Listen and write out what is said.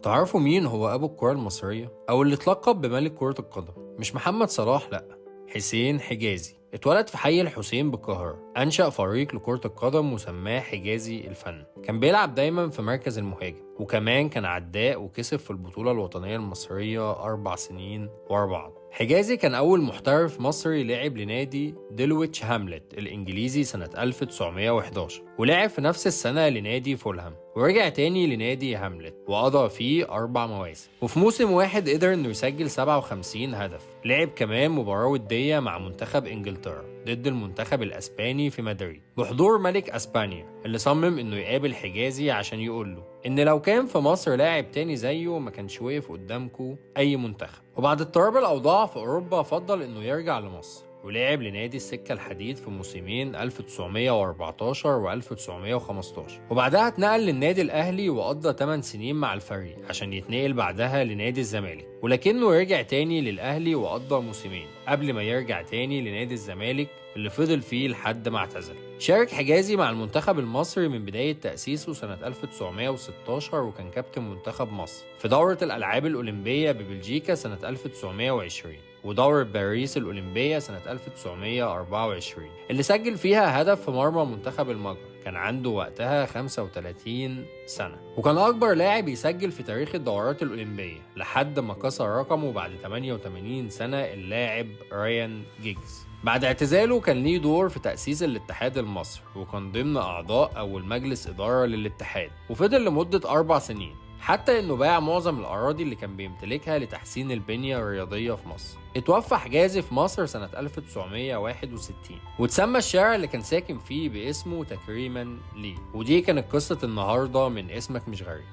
تعرفوا مين هو أبو الكرة المصرية؟ أو اللي اتلقب بملك كرة القدم؟ مش محمد صلاح، لأ، حسين حجازي. اتولد في حي الحسين بالقاهرة. أنشأ فريق لكرة القدم وسماه حجازي الفن. كان بيلعب دايما في مركز المهاجم، وكمان كان عداء وكسب في البطولة الوطنية المصرية 4 سنين ورا بعض. حجازي كان أول محترف مصري لعب لنادي دلويتش هاملت الإنجليزي سنة 1911، ولعب في نفس السنة لنادي فولهام، ورجع تاني لنادي هاملت وقضى فيه 4 مواسم، وفي موسم واحد قدر إنه يسجل 57 هدف. لعب كمان مباراة ودية مع منتخب إنجلترا ضد المنتخب الأسباني في مدريد بحضور ملك أسبانيا، اللي صمم إنه يقابل حجازي عشان يقول له إن لو كان في مصر لاعب تاني زيه ما كانش وقف قدامكو أي منتخب. وبعد اضطراب الأوضاع في أوروبا فضل إنه يرجع لمصر، ولعب لنادي السكة الحديد في موسمين 1914 و 1915، وبعدها اتنقل للنادي الأهلي وقضى 8 سنين مع الفريق عشان يتنقل بعدها لنادي الزمالك، ولكنه رجع تاني للأهلي وقضى موسمين قبل ما يرجع تاني لنادي الزمالك اللي فضل فيه لحد ما اعتزل. شارك حجازي مع المنتخب المصري من بداية تأسيسه سنة 1916، وكان كابتن منتخب مصر في دورة الألعاب الأولمبية ببلجيكا سنة 1920 ودورة باريس الأولمبية سنة 1924 اللي سجل فيها هدف في مرمى منتخب المجر. كان عنده وقتها 35 سنة، وكان أكبر لاعب يسجل في تاريخ الدورات الأولمبية لحد ما كسر رقمه بعد 88 سنة اللاعب رايان جيجز. بعد اعتزاله كان ليه دور في تأسيس الاتحاد المصري، وكان ضمن أعضاء أول مجلس إدارة للاتحاد، وفضل لمدة 4 سنين، حتى إنه باع معظم الأراضي اللي كان بيمتلكها لتحسين البنية الرياضية في مصر. اتوفى حجازي في مصر سنة 1961، وتسمى الشارع اللي كان ساكن فيه باسمه تكريما ليه. ودي كانت قصة النهاردة من اسمك مش غريب.